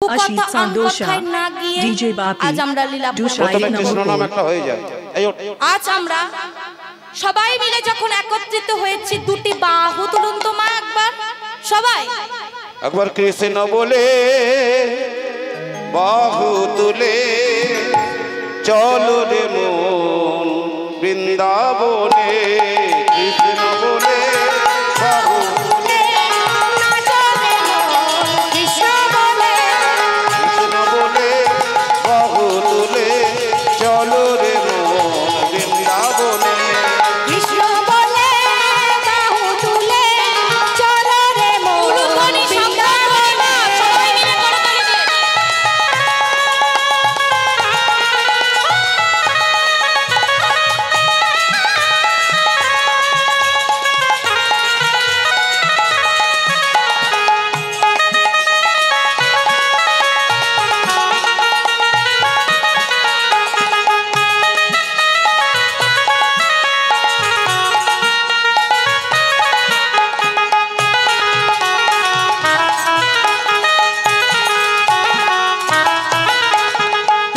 কুকথা আমকথায় না গিয়ে আজ আমরা লীলা প্রথমে কৃষ্ণ নাম একটা হয়ে যায়। আজ আমরা সবাই মিলে যখন একত্রিত হয়েছি দুটি বাহু তুলুন তো মা একবার সবাই একবার কৃষ্ণ বলে বাহু তুলে চলো রে মন বৃন্দাবনে কৃষ্ণ বলে বাহু তুলে কৃষ্ণ বলে বাহু তুলে চলো রে মন বৃন্দাবনে কৃষ্ণ বলে বাহু তুলে চলো রে মন বৃন্দাবনে সবাই মিলে করতালি দিয়ে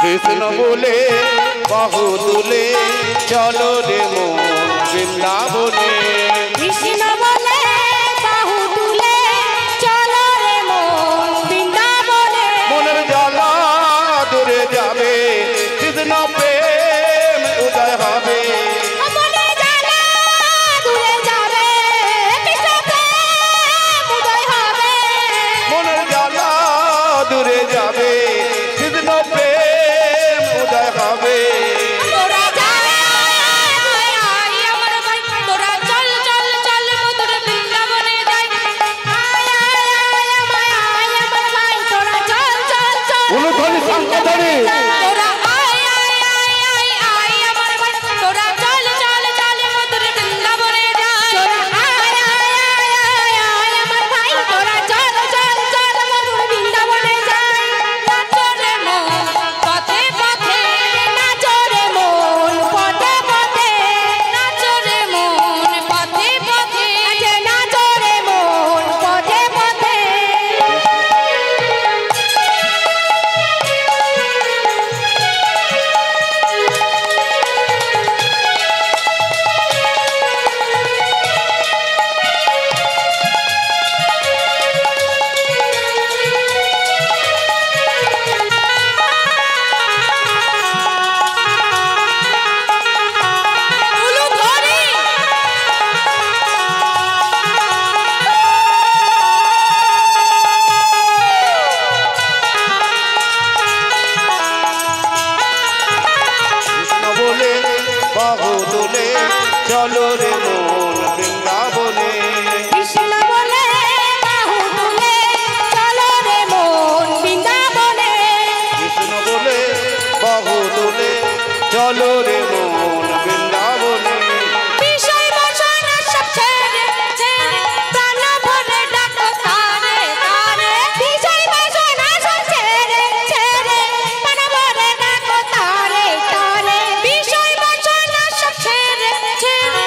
কৃষ্ণ বলে বাহু তুলে চলো রে মন বৃন্দাবনে কৃষ্ণ বলে বাহু তুলে চলো রে মন বৃন্দাবনে মনের জ্বালা দূরে যাবে কৃষ্ণ প্রেম উদয় হবে মনে জ্বালা দূরে যাবে কৃষ্ণ প্রেম উদয় হবে মনের জ্বালা দূরে যাবে কৃষ্ণ প্রেম উদয় হবে তোরা যা আয় আমার ভাই তোরা চল চল চল মধুর বৃন্দাবনে যাই আয় আয় আমার ভাই তোরা চল চল চল উলুধ্বনি শঙ্খধ্বনি তোরা আয় আমার ভাই তোরা চল চল চল মধুর বৃন্দাবনে যাই তোরা আয় আমার ভাই তোরা চল চল চল মধুর বৃন্দাবনে যাই নাচো রে মন পথে পথে নাচো রে মন পথে পথে নাচো রে মন পথে পথে নাচো রে মন পথে পথে উলুধ্বনি কৃষ্ণ বলে বাহু তুলে চলো রে মন বৃন্দাবনে কৃষ্ণ বলে বাহু তুলে চলো রে মন বৃন্দাবনে কৃষ্ণ বলে বাহু তুলে চলো রে মন বৃন্দাবনে বিষয় বাসনা সব ছেড়ে ছেড়ে প্রাণ ভরে ডাকো তারে তারে বিষয় বাসনা সব ছেড়ে ছেড়ে প্রাণ ভরে ডাকো তারে তারে বিষয় বাসনা সব ছেড়ে ছেড়ে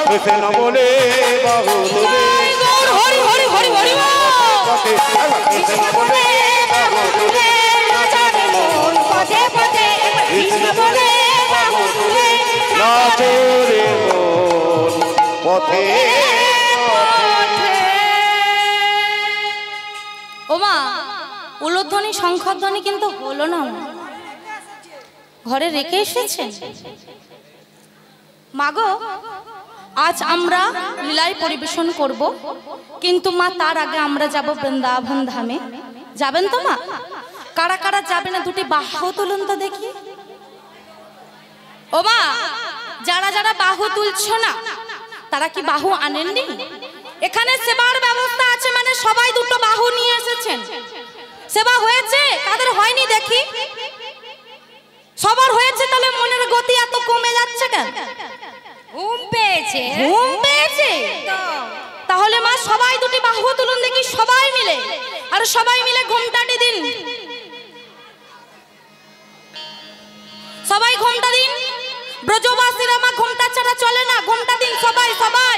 কৃষ্ণ বলে বাহু তুলে হরি হরি হরি হরি পথে কৃষ্ণ বলে বাহু তুলে নাচে রে মন পথে পথে কৃষ্ণ বলে বাহু তুলে নাচে রে মন পথে ওমা উলুধ্বনি শঙ্খধ্বনি কিন্তু হলো না, ঘরে রেখে এসেছেন। মাগো আজ আমরা লীলায় পরিবেশন করব, কিন্তু মা তার আগে আমরা যাব বৃন্দাবন ধামে। যাবেন তো মা? কারা কারা যাবে না দুটি বাহু তুলুন তো দেখি। ও মা, যারা যারা বাহু তুলছো না তারা কি বাহু আনেননি? এখানে সেবার ব্যবস্থা আছে, মানে সবাই দুটো বাহু নিয়ে এসেছেন। সেবা হয়েছে, কাদের হয়নি দেখি? সবার হয়েছে, তাহলে মনের গতি এত কমে যাচ্ছে কেন? ঘুম পেয়েছে, ঘুম পেয়েছে? তাহলে মা সবাই দুটি বাহু তুলুন দেখি, সবাই মিলে। আর সবাই মিলে ঘুমটাটি দিন, সবাই ঘুমটা দিন। ব্রজবাসীরা মা ঘুমটা ছাড়া চলে না, ঘুমটা দিন সবাই সবাই।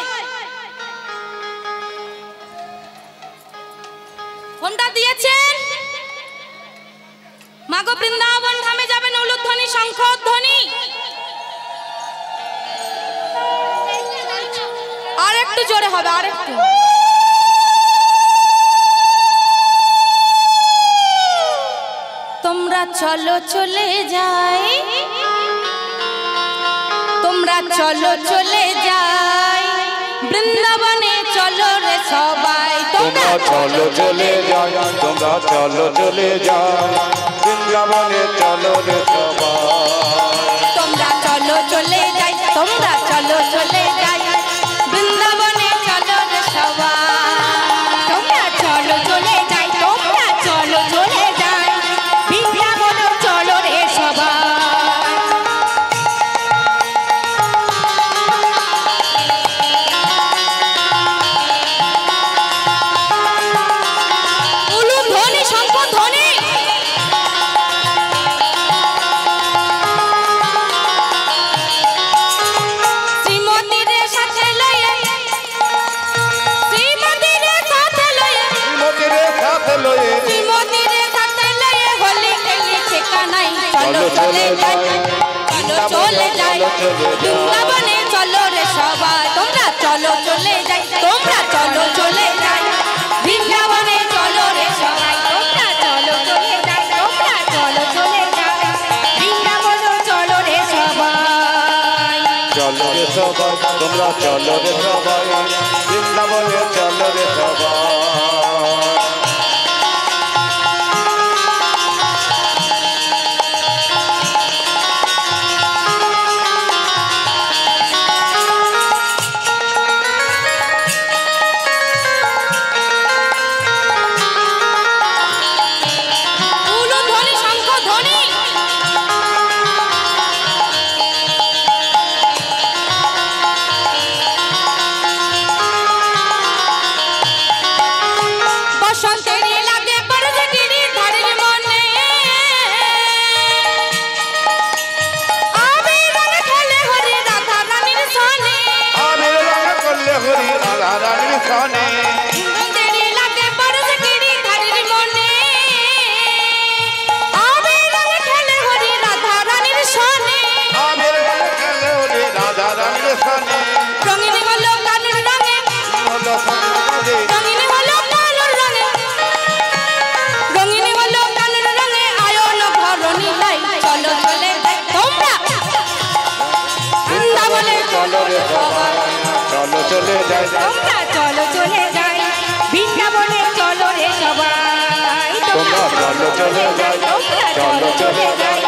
ঘুমটা দিয়েছেন? মাগো বৃন্দাবন ধামে যাবেন, উলুধ্বনি শঙ্খধ্বনি। আর একটু জোরে হবে, আর একটু। তোমরা চলো চলে যাই, তোমরা চলো চলে যাই বৃন্দাবনে, চলো রে সবাই। তোমরা চলো চলে যাই, তোমরা চলো চলে যাই বৃন্দাবনে, চলো রে সবাই। তোমরা চলো চলে যাই, তোমরা চলো চলে যাই বৃন্দাবনে, চলো রে সবাই। তোমরা চলো চলে যাই, তোমরা চলো চলে যাই বৃন্দাবনে, চলো রে সবাই। উলুধ্বনি শঙ্খধ্বনি। শ্রীমতীর সাথে লয়ে, শ্রীমতীর সাথে লয়ে, শ্রীমতীর সাথে লয়ে, শ্রীমতীর সাথে লয়ে হলি খেলি ঠিকানাই। চলো চলে যাই, চলো চলে যাই বৃন্দাবনে, চলো রে সবাই। তোমরা চলো চলে যাই, তোমরা চলো চলে যাই বৃন্দাবনে, চলো রে সবাই। তোমরা চলো চলে যাই, তোমরা চলো চলে যাই বৃন্দাবনে, চলো রে সবাই। চলো রে সবাই, তোমরা চলো রে সবাই বৃন্দাবনে, চলো রে সবাই। উলুধ্বনি শঙ্খধ্বনি। বসন্তের লাগে পড়ছে গিরিধারীর মনে, আবির রঙ খেলে হরি রাধা রানীর সনে। আবির রঙ করলে হরি রাধা রানীর সনে, বসন্তের লাগে পড়ছে গিরিধারীর মনে, আবির রঙ খেলে হরি রাধা রানীর সনে। আবির রঙ খেলে হরি রাধা রানীর সনে। রঙিন হলো কানুর রঙে, হলো সনে, রঙিন হলো কানুর রঙে, রঙিন হলো কানুর রঙে আয়ন ঘরণী লাই। চলো চলে যাই, তোমরা বৃন্দাবনে, চলো রে সবাই, চলো চলে যাই, তোমরা চলো চলে যাই বৃন্দাবনে, চলো রে সবাই। তোমরা চলো চলে যাই, তোমরা চলো চলে যাই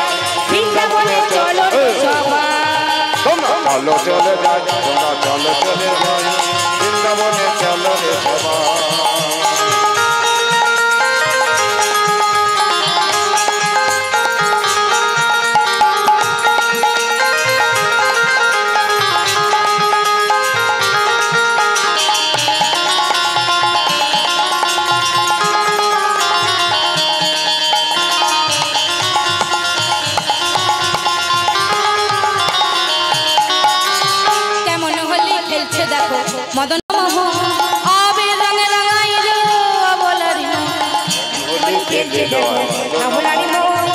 বৃন্দাবনে, চলো রে সবাই। তোমরা চলো চলে যাই, তোমরা চলো চলে যাই বৃন্দাবনে, চলো রে সবাই। মদন মোহন আবির রঙে রাঙাইল অবলারি মন। হোলি খেলে যায় আমলারি মন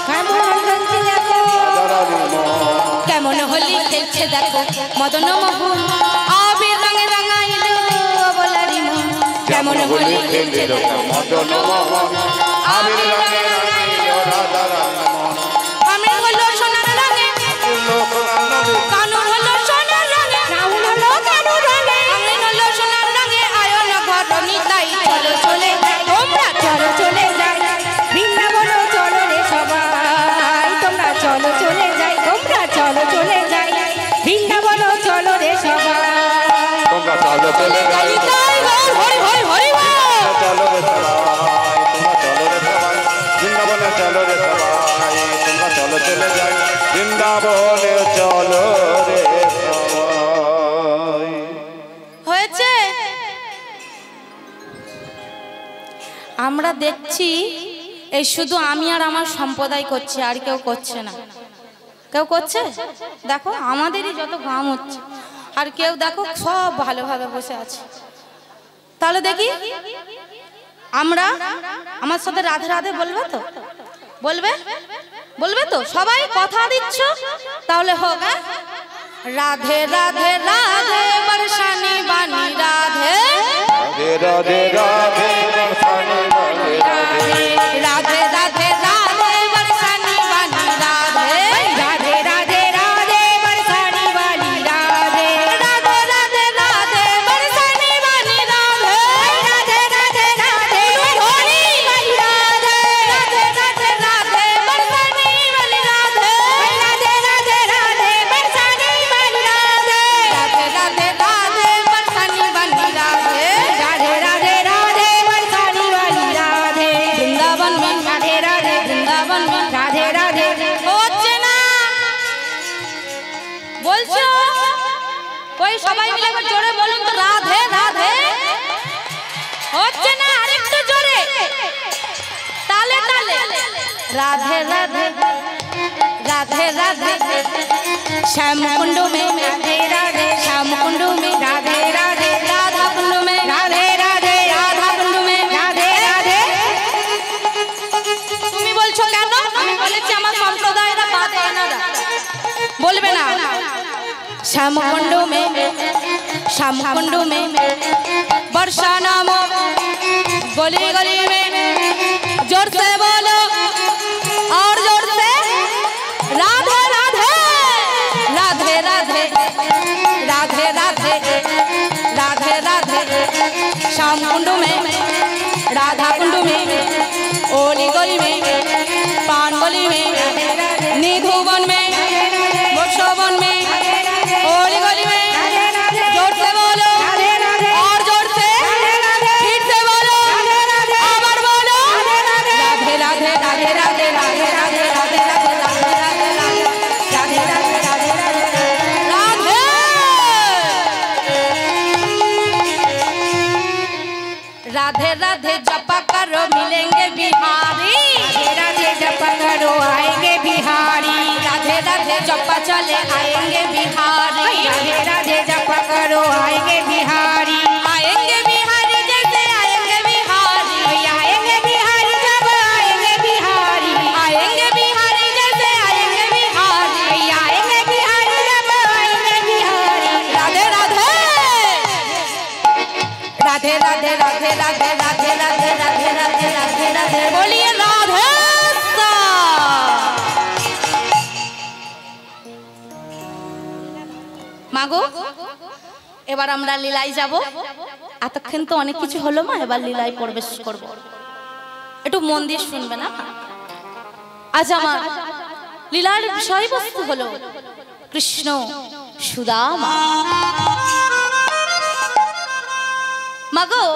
কেমন হচ্ছে দেখো রাধারানী মন। কেমন হোলি খেলছে দেখো মদন মোহন আবির রঙে রাঙাইল অবলারি মন। কেমন হোলি খেলছে দেখো মদন মোহন আবির রঙে রাঙাইল রাধারানী মন। আমি হলো সোনার রঙে কানু হলো সোনার রঙে রাহুল হলো কানু রঙে আমি হলো সোনার রঙে আয়ন ঘর নিতাই চলো চলে যাই তোমরা চলো চলে যাই বৃন্দাবন চলো রে সবাই তোমরা চলো চলে যাই তোমরা চলো চলে যাই বৃন্দাবন চলো রে সবাই তোমরা চলো চলে যাই নিতাই গৌর হরি হরি হরি বল। চলো রে সবাই তোমরা চলো রে সবাই বৃন্দাবনে চলো রে সবাই তোমরা চলো চলে যাই বৃন্দাবনে চলো রে সবাই। হয়েছে আমরা দেখছি এই শুধু আমি আর আমার সম্প্রদায় করছে আর কেউ করছে না। কেউ করছে দেখো আমাদেরই যত ঘাম হচ্ছে আর কেউ দেখো সব ভালোভাবে বসে আছে। তাহলে দেখি আমরা আমার সাথে রাধে রাধে বলবে তো বলবে বলবে তো সবাই কথা দিচ্ছ তাহলে হোক। হ্যাঁ? রাধে রাধে রাধে বর্ষানি বাণী রাধে রাধে রাধে বর্ষানি বাণী রাধে রাধে রাধে রাধে বর্ষানি বাণী রাধে রাধে রাধে রাধে বরসানি वाली राधे রাধে রাধে রাধে বর্ষানি বাণী রাধে राधे राधे राधे হরি वाली राधे রাধে রাধে রাধে বর্ষানি বাণী রাধে राधे राधे राधे बरसानी वाली राधे রাধে রাধে রাধে বর্ষানি বাণী রাধে राधे राधे राधे बरसानी वाली राधे বৃন্দাবন में राधे राधे বৃন্দাবন में राधे राधे হচ্ছে না বলছো ওই সবাই মিলে একবার জোরে বলুন তো রাধে রাধে হচ্ছে না আরেকটু জোরে তালে তালে রাধে রাধে রাধে রাধে শ্যাম কুंड में राधे राधे श्याम कुंड में राधे राधे राधा कुंड में राधे राधे राधा कुंड में राधे राधे তুমি বলছো কেন আমি বলেছি আমার সম্প্রদায়েরা বাদে এনারা বলবে না श्याम कुंड में वर्षा नाम गली गली में जोर से बोलो और जोर से राधे राधे राधे राधे राधे राधे राधे राधे श्याम कुंड में राधा कुंड में ओली गली में पान गली में निधुवन में मोक्षवन में ओली गली में जोर से बोलो और जोर से फिर से बोलो आवर बोलो राधे राधे राधे राधे राधे राधे राधे राधे राधे राधे राधे राधे राधे राधे जपा करो मिलेंगे बिहारी राधे राधे जप करो आएंगे बिहारी राधे राधे जपा चले आएंगे बिहारी राधे राधे जप करो आएंगे बिहारी आएंगे बिहारी जैसे आएंगे बिहारी आएंगे बिहारी जब आएंगे बिहारी आएंगे बिहारी जैसे आएंगे बिहारी आएंगे बिहारी जब आएंगे बिहारी राधे राधे राधे राधे राधे राधे राधे राधे राधे राधे राधे राधे बोलिए राधे सा। মাগো এবার আমরা লীলায় যাব। এতক্ষণ তো অনেক কিছু হলো মা, এবার লীলায় প্রবেশ করব। একটু মন দিয়ে শুনবে না। আজ আমার লীলার বিষয়বস্তু হলো কৃষ্ণ সুদামা। মাগো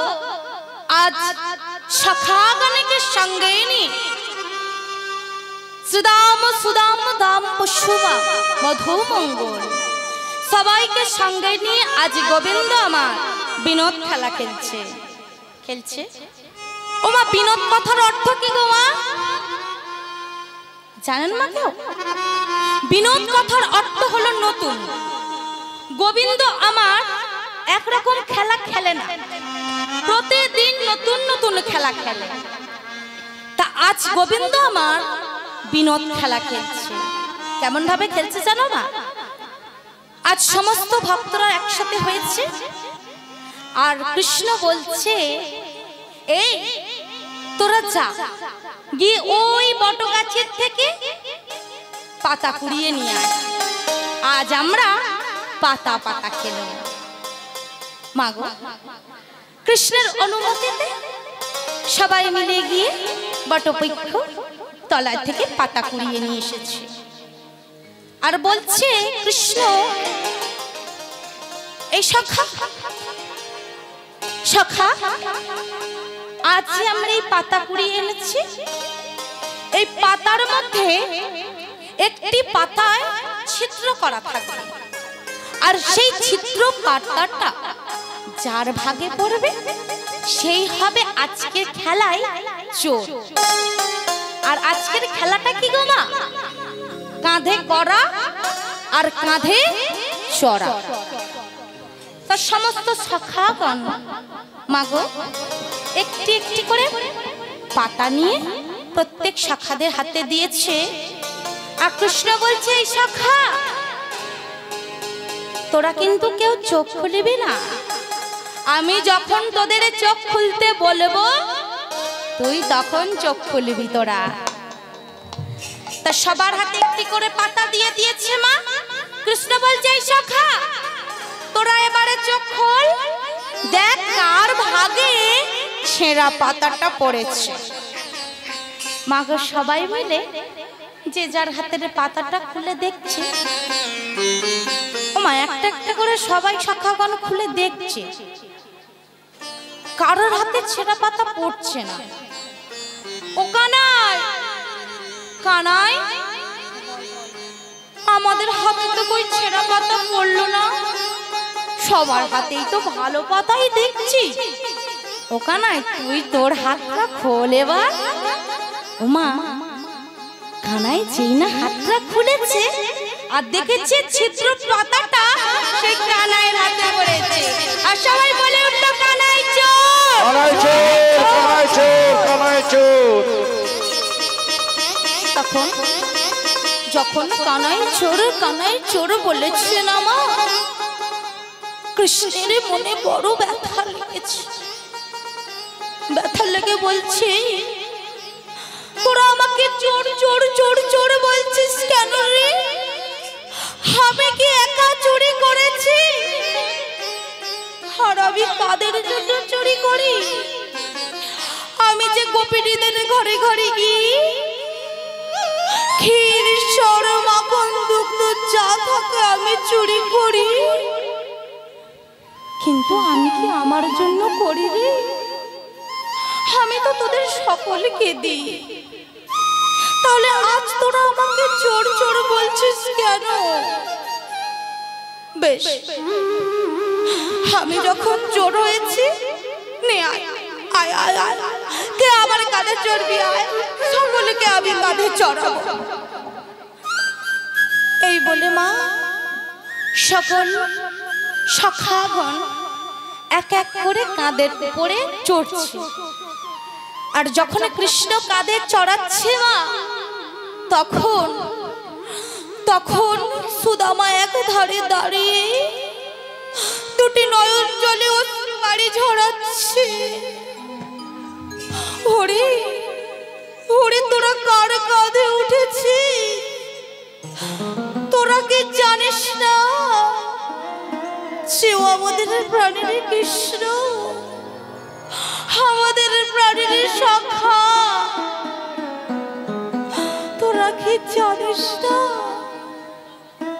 আজ সখাগণকে সঙ্গে নিয়ে সুদাম সুদাম দাম পুষ্পা মধুমঙ্গল সবাইকে সঙ্গে নিয়ে আজ গোবিন্দ আমার বিনোদ খেলা খেলছে খেলছে। ও মা বিনোদ কথার অর্থ কি গো মা জানেন মা কেউ? বিনোদ কথার অর্থ হলো নতুন। গোবিন্দ আমার একরকম খেলা খেলে না, প্রতিদিন নতুন নতুন খেলা খেলে। তা আজ গোবিন্দ আমার বিনোদ খেলা খেলছে। কেমন ভাবে খেলছে জানো না? আজ সমস্ত ভক্তরা একসাথে হয়েছে, আর কৃষ্ণ বলছে, এই তোরা যা গিয়ে ওই বটগাছের থেকে পাতা কুড়িয়ে নিয়ে আয়, আজ আমরা পাতা পাতা খেলব। মাগো, কৃষ্ণের অনুমতিতে সবাই মিলে গিয়ে বটবৃক্ষ তলা থেকে পাতা কুড়িয়ে নিয়ে এসেছে। আর বলছে কৃষ্ণ, এই সখা সখা, আজ আমরা এই পাতা কুড়িয়ে এনেছি, এই পাতার মধ্যে একটি পাতায় ছিদ্র করা থাকবে, আর সেই ছিদ্র পাতাটা যার ভাগে পড়বে সেই হবে আজকের খেলায় চোর। আর আজকের খেলাটা কি গো মা? কাঁধে করা আর কাঁধে চড়া। তার সমস্ত সখাগণ মাগো একটি একটি করে পাতা নিয়ে প্রত্যেক সখাদের হাতে দিয়েছে। আর কৃষ্ণ বলছে, এই সখা, তোরা কিন্তু কেউ চোখ খুলবি না, আমি যখন তোদের চোখ খুলতে বলবো তুই তখন চোখ খুলবি তোরা। তা সবার হাতে একটি করে পাতা দিয়ে দিয়েছে মা। কৃষ্ণ বলছে, এই সখা, তোরা এবারে চোখ খোল, দেখ কার ভাগে ছেঁড়া পাতাটা পড়েছে। মাগো সবাই মিলে যে যার হাতের পাতাটা খুলে দেখছে। ও মা, একটা একটা করে সবাই সখাগণ খুলে দেখছে, কারোর হাতে ছেঁড়া পাতা পড়ছে না। ও কানাই, কানাই, আমাদের হাতে তো কই ছেঁড়া পাতা পড়লো না, সবার হাতেই তো ভালো পাতাই দেখছি। ও কানাই, তুই তোর হাতটা খোল এবার। ও মা, কানাই যেই না হাতটা খুলেছে আর দেখেছে ছিদ্র পাতাটা সেই কানাইয়ের হাতে পড়েছে, আর সবাই বলে উঠলো, কানাই চোর, কানাই চোর, কানাই চোর, কানাই চোর। তখন যখন কানাই চোর বলেছে না মা, কৃষ্ণের মনে বড় ব্যথা লেগেছে। ব্যথা লেগে বলছে, তোরা আমাকে চোর চোর চোর চোর বলছিস কেন রে? আমি কি একা চুরি করেছি? আর আমি কাদের জন্য চুরি করি? আমি যে গোপিনীদের ঘরে ঘরে গিয়ে ক্ষীর, সর, মাখন, দুগ্ধ যা থাকে আমি চুরি করি, কিন্তু আমি কি আমার জন্য করি রে? আমি তো তোদের সকলকে দিই, তাহলে আজ তোরা আমাকে চোর চোর বলছিস কেন? বেশ, আমি যখন চোর হয়েছি, নে আয় আয় আয় আয়, কে আমার কাঁধে চড়বি, আয়, সকলকে আমি কাঁধে চড়াবো। এই বলে মা সকল সখাগণ এক এক করে কাঁধের উপরে চড়ছে। আর যখন কৃষ্ণ কাঁধে চড়াচ্ছে মা, তখন তখন সুদামা এক ধারে দাঁড়িয়ে দুটি নয়ন জলে অশ্রু বাড়ি ঝরাচ্ছে। হরি হরি, তোরা কার কাঁধে উঠেছিস? তোরা কি জানিস না সেও আমাদের প্রাণের কৃষ্ণ, আমাদের প্রাণের সখা? তোরা কি জানিস না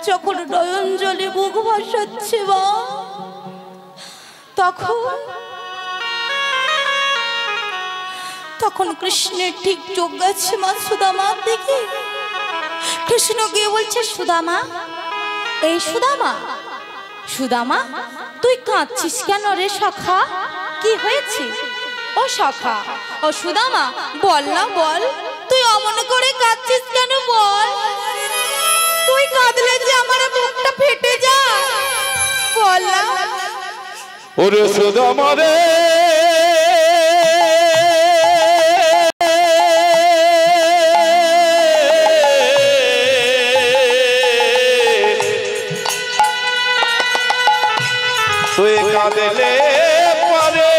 যখন নয়ন জলে বুক ভাসাচ্ছে মা, তখন কৃষ্ণের ঠিক চোখ গেছে মা সুদামার দিকে। কৃষ্ণ গিয়ে বলছে, সুদামা, এই সুদামা, সুদামা, তুই কাঁদছিস কেন রে সখা? কি হয়েছে? ও সখা, ও সুদামা, বল না, বল, তুই অমন করে কাঁদছিস কেন? বল, তুই কাঁদলে যে আমার বুকটা ফেটে যায়, বল না। ওরে সুদামা রে তুই কাঁদলে পরে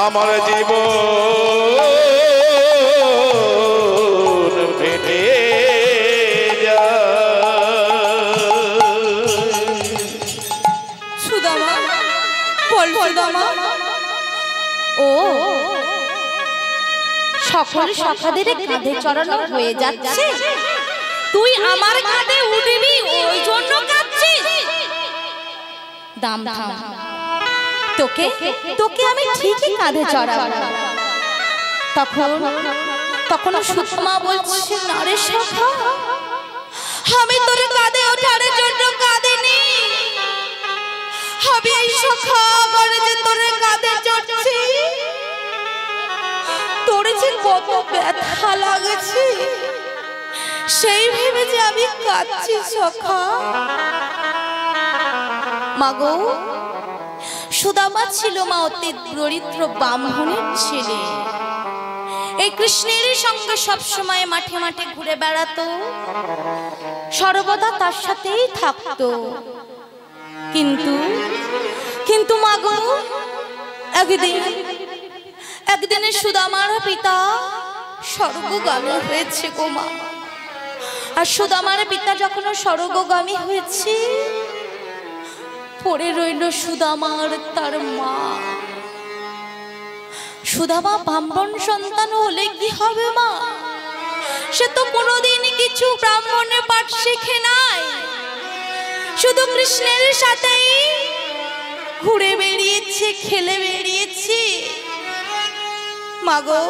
আমার জীবন ফেটে সুদামা বল সুদামা। ও সকল সখাদের কাঁধে চড়ানো হয়ে যাচ্ছে, তুই আমার কাঁধে উঠবি ওই জন্য কাঁদছিস? দাম থাম, তোকে তোকে আমি ঠিকই কাঁধে চড়াবো। তখন তখন সুষমা বলছে, না রে সখা, আমি তোর কাঁধে ওঠার জন্য কাঁদিনি, আমি এই সখা করে যে তোর কাঁধে চড়ছি, তোর যে কত ব্যথা লাগছে সেই ভেবে যে আমি কাঁদছি সখা। মাগো, সুদামা ছিল মা অতি দরিদ্র ব্রাহ্মণের ছেলে। এই কৃষ্ণের সঙ্গে সবসময় মাঠে মাঠে ঘুরে বেড়াতো, সর্বদা তার সাথেই থাকতো। কিন্তু কিন্তু মাগো, একদিনে সুদামার পিতা স্বর্গগামী হয়েছে গো মা। আর সুদামার পিতা যখন স্বর্গগামী হয়েছে, পড়ে রইল সুদামার তার মা। সুদামা ব্রাহ্মণ সন্তান হলে কি হবে মা? সে তো কোনোদিন কিছু ব্রাহ্মণের পাঠ শেখে নাই, শুধু কৃষ্ণের সাথেই ঘুরে বেরিয়েছে, খেলে বেরিয়েছে। মাগো,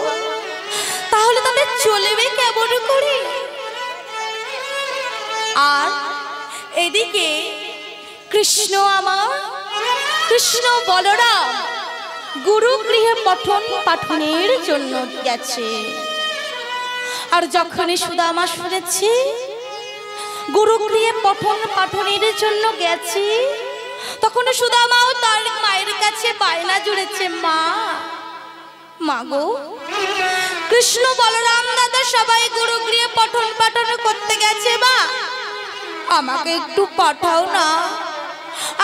তাহলে তাদের চলবে কেমন করে? আর এদিকে কৃষ্ণ বলরাম গুরু গৃহে পঠন পাঠনের জন্য গেছে। আর যখনই সুদামা শুনেছি গুরু গৃহে পঠন পাঠনের জন্য গেছি, তখন সুদামাও তার মায়ের কাছে বায়না জুড়েছে, মা গো, কৃষ্ণ বলরাম দাদা সবাই গুরু গৃহে পঠন পাঠন করতে গেছে, মা আমাকে একটু পাঠাও না,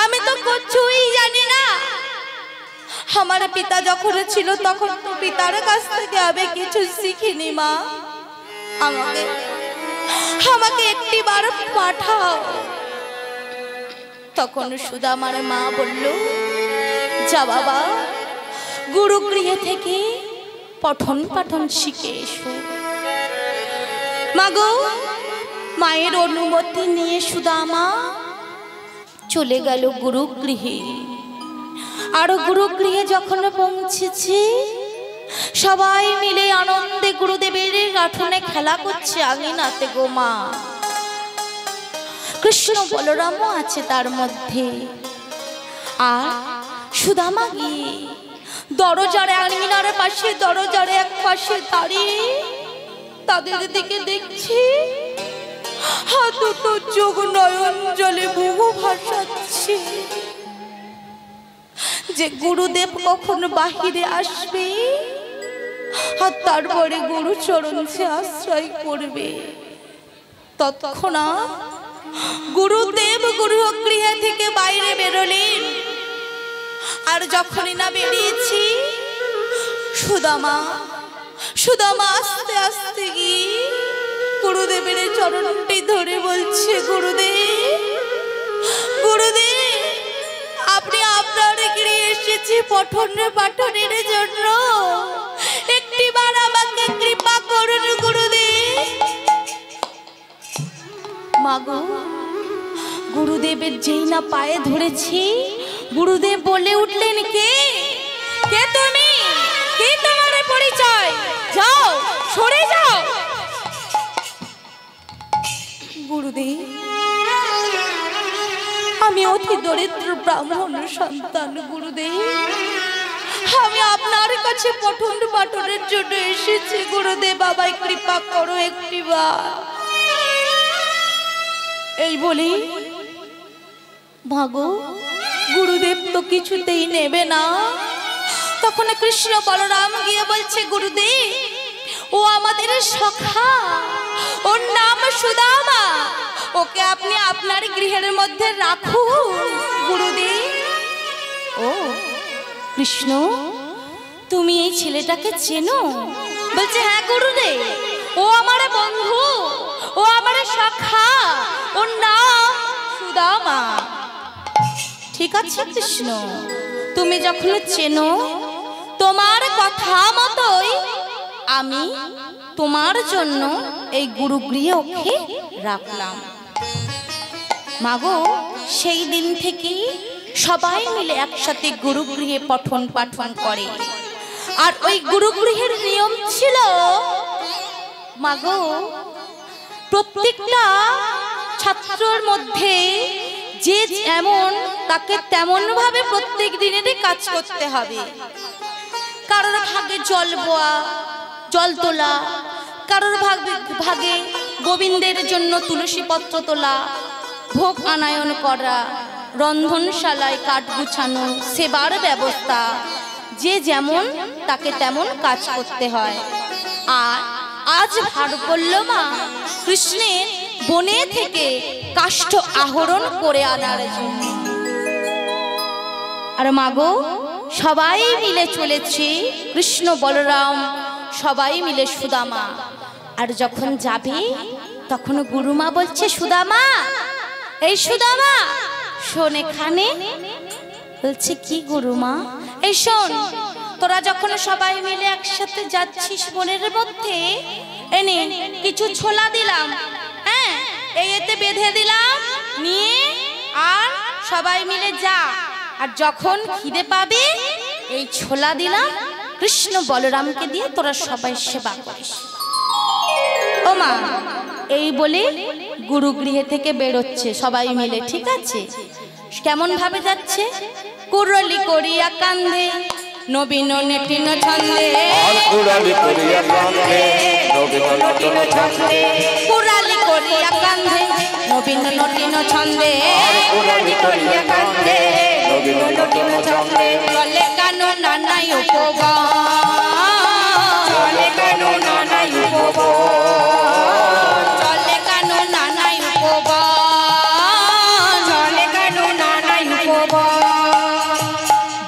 আমি তো কিছুই জানি না। আমার পিতা যখন ছিল তখন তো পিতার কাছ থেকে আমি কিছু শিখিনি, মা আমাকে একটিবার পাঠাও। তখন সুদামার মা বলল, যা বাবা, গুরু গৃহে থেকে পঠন পাঠন শিখে এসো। মাগো, মায়ের অনুমতি নিয়ে সুদামা চলে গেল গুরু গৃহে। আর গুরু গৃহে যখন পৌঁছেছে, সবাই মিলে আনন্দে গুরুদেবের রাঠনে খেলা করছে আঙিনাতে গো মা। কৃষ্ণ বলরামও আছে তার মধ্যে। আর সুদামা গিয়ে দরজারে, আঙিনার পাশে দরজারে এক পাশে দাঁড়িয়ে তাদের দিকে দেখছি, হাত দুটো চোখ নয়ন জলে বহু ভাসাচ্ছে যে গুরুদেব কখন বাহিরে আসবে আর তারপরে গুরু চরণ সে আশ্রয় করবে। তৎক্ষণাৎ গুরুদেব গৃহ থেকে বাইরে বেরোলেন। আর যখনই না বেরিয়েছি, সুদামা আস্তে আস্তে গিয়ে গুরুদেবের চরণটি ধরে বলছে, গুরুদেব, আপনি আপনার গৃহে এসেছি পঠন পাঠনের জন্য, একটিবার আমাকে কৃপা করুন গুরুদেব। মাগো, গুরুদেবের যেই না পায়ে ধরেছি, গুরুদেব বলে উঠলেন, কে তুমি? কে তোমার পরিচয়? যাও, সরে যাও। গুরুদেব, আমি অতি দরিদ্র ব্রাহ্মণ সন্তান গুরুদেব, আমি আপনার কাছে পঠন পাঠনের জন্য এসেছি গুরুদেব, বাবাই কৃপা করো একটিবার। এই বলি ভাগো গুরুদেব তো কিছুতেই নেবে না। তখন কৃষ্ণ বলরাম গিয়ে বলছে, গুরুদেব ও আমাদের সখা, ওর নাম সুদামা, ওকে আপনি আপনার গৃহের মধ্যে রাখুন গুরুদেব। ও কৃষ্ণ, তুমি এই ছেলেটাকে চেনো? বলছে, হ্যাঁ গুরুদেব, ও আমার বন্ধু, ও আমার সখা, ওর নাম সুদামা। ঠিক আছে কৃষ্ণ, তুমি যখন চেনো, তোমার কথা মতোই আমি তোমার জন্য এই গুরুগৃহে ওকে রাখলাম। মাগো, সেই দিন থেকে সবাই মিলে একসাথে গুরুগৃহে পঠন পাঠন করে। আর ওই গুরুগৃহের নিয়ম ছিল মাগো, প্রত্যেকটা ছাত্রর মধ্যে যে যেমন তাকে তেমন ভাবে প্রত্যেক দিনের কাজ করতে হবে। কারোর ভাগে জল বোয়া, জল তোলা, কারোর ভাগে গোবিন্দের জন্য তুলসী পত্র তোলা, ভোগ আনায়ন করা, রন্ধনশালায় কাঠ গুছানো, সেবার ব্যবস্থা, যে যেমন তাকে তেমন কাজ করতে হয়। আর আজ ভার করল মা কৃষ্ণের বনে থেকে কাষ্ঠ আহরণ করে আনার জন্য। আর মাগো, সবাই মিলে চলেছে কৃষ্ণ বলরাম, সবাই মিলে সুদামা। আর যখন যাবে তখন গুরুমা বলছে, সুদামা, এই সুদামা শোন এখানে। বলছে, কি গুরুমা? এই শোন, তোরা যখন সবাই মিলে একসাথে যাচ্ছিস বনের মধ্যে, এনে কিছু ছোলা দিলাম, হ্যাঁ, এতে বেঁধে দিলাম, নিয়ে আর সবাই মিলে যা। আর যখন খিদে পাবে এই ছোলা দিলাম কৃষ্ণ বলরামকে দিয়ে তোরা সবাই সেবা করিস। ও মা, এই বলে গুরুগৃহে থেকে বেরোচ্ছে সবাই মিলে। ঠিক আছে, কেমন ভাবে যাচ্ছে? কুরলি করিয়া কান্ধে নবীন নেটিন ছন্দে, কুরালি করিয়া কান্ধে নবীন নেটিন ছন্দে, কুরালি করিয়া কান্ধে নবীন নেটিন ছন্দে, কুরালি করিয়া কান্ধে নবীন নেটিন ছন্দে। চলে কানো নানাই উপবাস, চলে কানো নানাই উপবাস, চলে কানো নানাই উপবাস, চলে কানো নানাই উপবাস।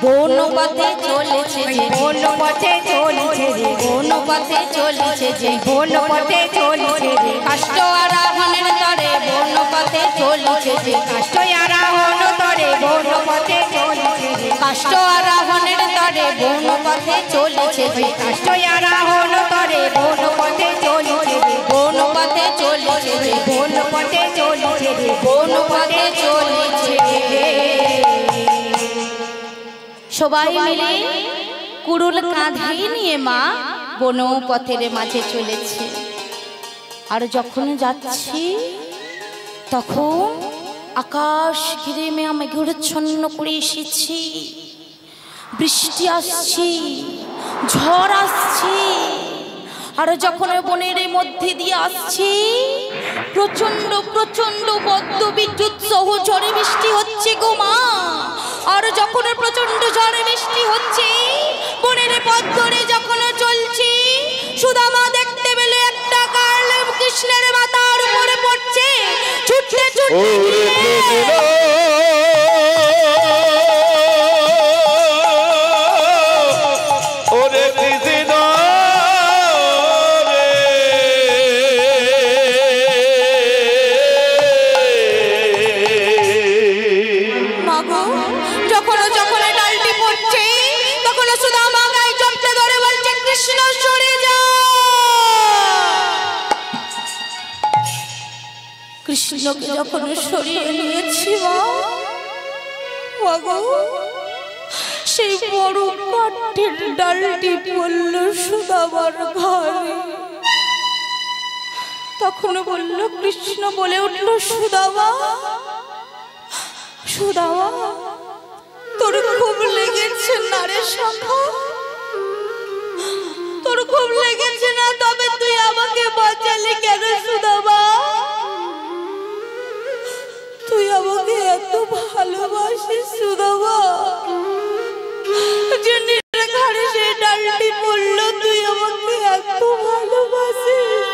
বন পথে চলেছে যে, বন পথে চলেছে যে, বন পথে চলেছে যে, বন পথে চলেছে যে, কাষ্ঠ আরোহণের তরে বন পথে চলেছে যে, কাষ্ঠ আরোহণ তরে বন পথে চলেছে যে, কাষ্ঠ আরোহণের তরে বন পথে চলেছে যে, কাষ্ঠ আরোহণ তরে বন পথে চলেছে যে, বন পথে চলেছে যে, বন পথে চলেছে যে, বন পথে চলেছে যে। সবাই মিলে কুড়ুল কাঁধে নিয়ে মা বন পথের মাঝে চলেছে। আর যখন যাচ্ছি তখন আকাশ ঘিরে আমি ঘুরছন্ন করে এসেছি, বৃষ্টি আসছে, ঝড় আসছে। আর যখন বনের মধ্যে দিয়ে আসছি প্রচন্ড প্রচন্ড বজ্র বিদ্যুৎ সহ ঝড়ে বৃষ্টি হচ্ছে গো মা। আর যখন প্রচন্ড ঝড়ে বৃষ্টি হচ্ছে, বনের পথ ধরে যখন চলছি, সুদামা দেখতে পেলে একটা কাল কৃষ্ণের মাথার উপরে পড়ছে, ছুটতে ছুটতে কৃষ্ণকে যখন সরিয়ে নিয়েছি মা, সেই বড় কাঠের ডালটি পড়ল সুদামার ঘরে। তখন বলল, কৃষ্ণ বলে উঠল, সুদামা, সুদামা তোর খুব লেগেছে না রে সখা? তোর খুব লেগেছে না? তবে তুই আমাকে বাঁচালি কেন সুদামা? তুই আমাকে এত ভালোবাসিস সুদামা, যে নিজের ঘরে সেই ডালটি পড়লো, তুই আমাকে এত ভালোবাসিস।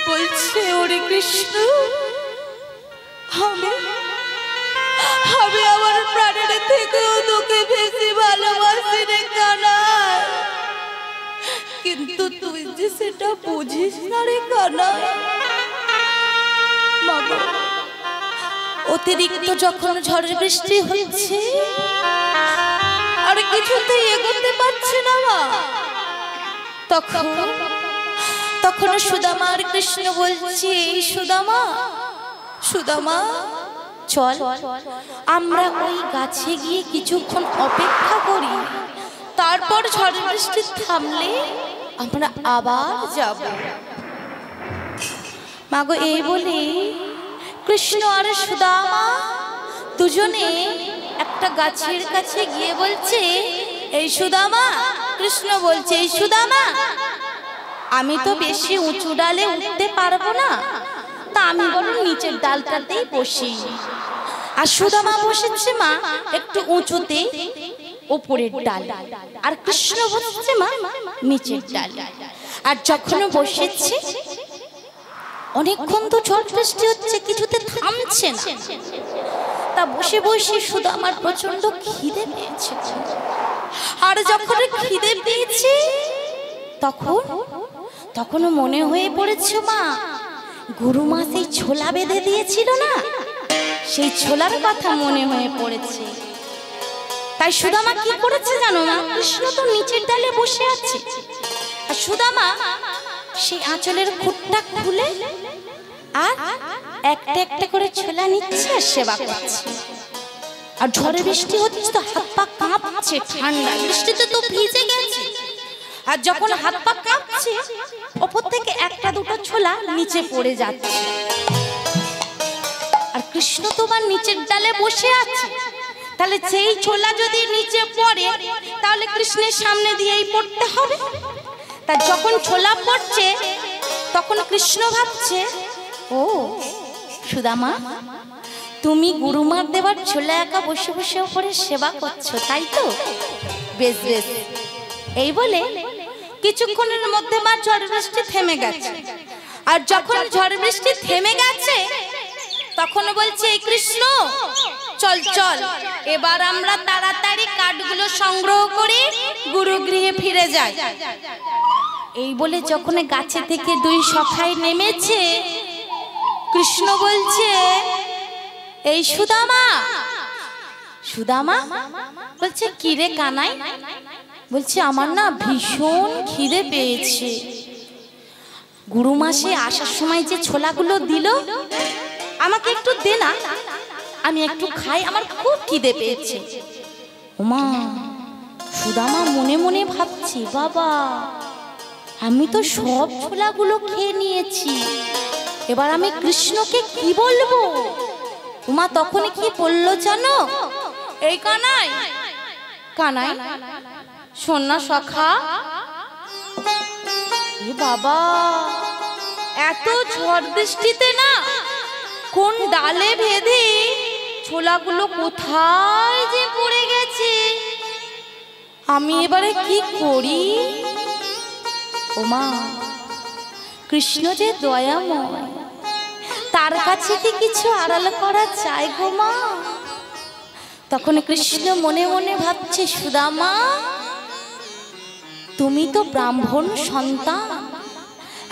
বলছে ওরে কৃষ্ণ, আমি আমার প্রাণের থেকেও তোকে বেশি ভালোবাসি রে কানাই, কিন্তু তুই যে সেটা বুঝিস না রে কানাই। মাগো, অতিরিক্ত যখন ঝড় বৃষ্টি হচ্ছে আর কিছুতেই এগোতে পারছে না মা, তখন সুদামা আর কৃষ্ণ বলছে, সুদামা সুদামা চল আমরা ওই গাছে গিয়ে কিছুক্ষণ অপেক্ষা করি, তারপর ঝড় বৃষ্টি থামলে আমরা আবার যাব। মাগো, এই বলে কৃষ্ণ আর সুদামা দুজনে একটা গাছের কাছে গিয়ে বলছে, এই সুদামা, কৃষ্ণ বলছে, এই সুদামা, আমি তো বেশি উঁচু ডালে উঠতে পারবো না, তা আমি বরং নিচের ডালটাতেই বসি। আর সুদামা বসেছে মা একটু উঁচুতে, উপরের ডাল, আর কৃষ্ণ বসেছে মা নিচের ডাল। আর যখন বসেছে অনেকক্ষণ তো ঝড় বৃষ্টি হচ্ছে, কিছুতে থামছে না, তা বসে বসে সুদামার প্রচন্ড খিদে পেয়েছে। আর যখন খিদে পেয়েছে তখনও মনে হয়ে পড়েছে মা, গুরুমা সেই ছোলা বেঁধে দিয়েছিল না, সেই ছোলার কথা মনে হয়ে পড়েছে। তাই সুদামা কি করেছে জানো মা? কৃষ্ণ তো নিচের ডালে বসে আছে, আর সুদামা সেই আঁচলের খুঁটটা খুলে আর একটা একটা করে ছোলা নিচ্ছে আর সেবা করছে। আর ঝড়ে বৃষ্টি হচ্ছে তো হাত পা কাঁপছে, ঠান্ডা বৃষ্টিতে তো ভিজে গেছে। আর যখন হাত পা কাঁপছে, ওপর থেকে একটা দুটো ছোলা নিচে পড়ে যাচ্ছে। আর কৃষ্ণ তোমার নিচের ডালে বসে আছে, তাহলে সেই ছোলা যদি নিচে পড়ে তাহলে কৃষ্ণের সামনে দিয়েই পড়তে হবে। তা যখন ছোলা পড়ছে তখন কৃষ্ণ ভাবছে, ও সুদামা, তুমি গুরুমার দেবার ছোলা একা বসে বসে ওপরে সেবা করছো, তাই তো? বেশ বেশ। এই বলে কিছুক্ষণের মধ্যে মা ঝড় বৃষ্টি থেমে গেছে। আর যখন ঝড় বৃষ্টি থেমে গেছে তখন বলছে, এই কৃষ্ণ চল চল, এবার আমরা তাড়াতাড়ি কাঠগুলো সংগ্রহ করে গুরুগৃহে ফিরে যাই। এই বলে যখন গাছে থেকে দুই সখাই নেমেছে, কৃষ্ণ বলছে, এই সুদামা, সুদামা বলছে, কি রে কানাই? বলছে, আমার না ভীষণ খিদে পেয়েছে, গুরুমা সে আসার সময় যে ছোলাগুলো দিল আমাকে একটু দে না, আমি একটু খাই, আমার খুব খিদে পেয়েছে। ওমা, সুদামা মনে মনে ভাবছি, বাবা আমি তো সব ছোলাগুলো খেয়ে নিয়েছি, এবার আমি কৃষ্ণকে কি বলবো? উমা তখন কি বললো জানো? এই কানাই, কানাই শোন না সখা, এ বাবা এত ঝড় বৃষ্টিতে না কোন ডালে বেঁধে ছোলাগুলো কোথায় যে পড়ে গেছে, আমি এবারে কি করি? ওমা, কৃষ্ণ যে দয়াময়, তার কাছে কি কিছু আড়াল করা চাই গো মা? তখন কৃষ্ণ মনে মনে ভাবছে, সুদামা তুমি তো ব্রাহ্মণ সন্তান,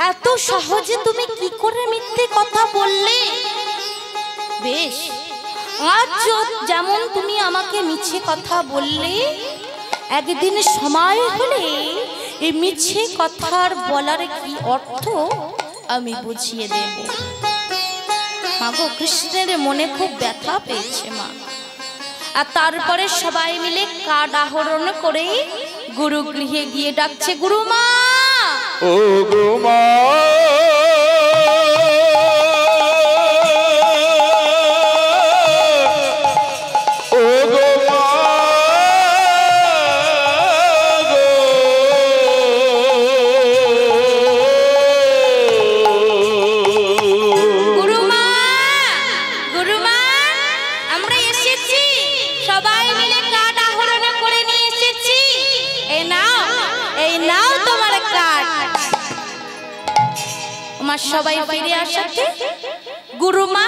এত সহজে তুমি কি করে মিথ্যে কথা বললে? বেশ, আজ যেমন তুমি আমাকে মিছে কথা বললে, একদিন সময় হলে এই মিছে কথার বলার কি অর্থ আমি বুঝিয়ে দেব। মাগো, কৃষ্ণের মনে খুব ব্যথা পেয়েছে মা। আর তারপরে সবাই মিলে কাঠ আহরণ করে গুরুগৃহে গিয়ে ডাকছে, গুরুমা, ও গুরুমা, আমার সবাই ফিরে আসাতে গুরুমা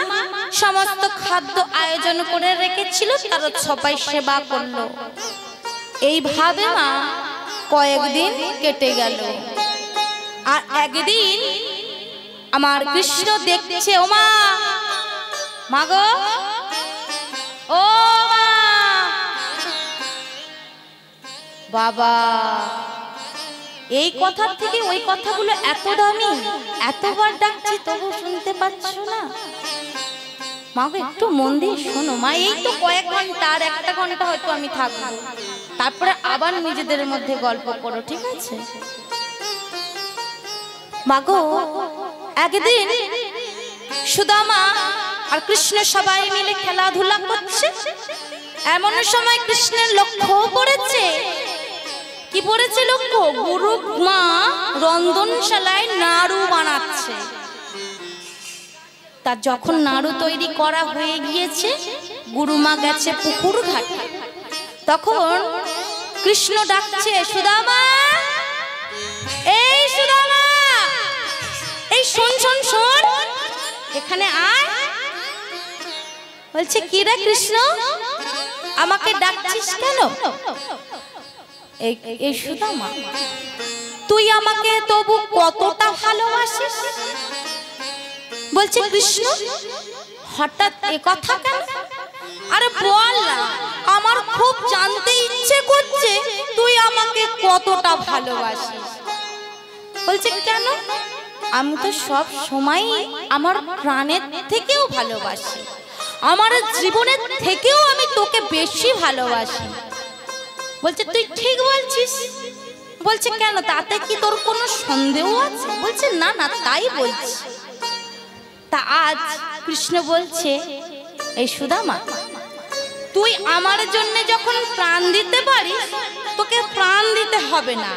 সমস্ত খাদ্য আয়োজন করে রেখেছিল, তারা সবাই সেবা করলো। এইভাবে মা কয়েকদিন কেটে গেল। আর একদিন আমার কৃষ্ণ দেখছে, ও মা, মাগো, ও মা, বাবা, এই কথা থেকে ওই কথাগুলো এত দামি, এতবার ডাকছি তবু শুনতে পাচ্ছ না। মাগো একটু মন দিয়ে শোনো মা, এই তো কয়েক ঘন্টা, আর একটা ঘন্টা হয়তো আমি থাকবো, তারপরে আবার নিজেদের মধ্যে গল্প করো, ঠিক আছে? মাগো একদিন সুদামা আর কৃষ্ণ সবাই মিলে খেলাধুলা করছে, এমন সময় কৃষ্ণের লক্ষ্য পড়েছে। কি পড়েছে লক্ষ্য? গুরু মা রন্ধনশালায় নাড়ু বানাচ্ছে। তার যখন নাড়ু তৈরি করা হয়ে গিয়েছে, গুরুমা গেছে পুকুর ঘাটে। তখন কৃষ্ণ ডাকছে, সুদামা, এই সুদামা, এই শোন শোন শোন, এখানে আয়। বলছে, কি রে কৃষ্ণ, আমাকে ডাকছিস কেন? এই সুদামা, তুই আমাকে তবু কতটা ভালোবাসিস? বলছে, কৃষ্ণ হঠাৎ এ কথা কেন? আরে বল না, আমার খুব জানতে ইচ্ছে করছে তুই আমাকে কতটা ভালোবাসিস। বলছে, কেন? আমি তো সব সময় আমার প্রাণের থেকেও ভালোবাসি, আমার জীবনের থেকেও আমি তোকে বেশি ভালোবাসি। বলছে, তুই ঠিক বলছিস। বলছে, কেন, তাতে কি তোর কোনো সন্দেহ আছে? বলছে, না না, তাই বলছি। তা আজ কৃষ্ণ বলছে, এই সুদামা, তুই আমার জন্য যখন প্রাণ দিতে পারিস, তোকে প্রাণ দিতে হবে না।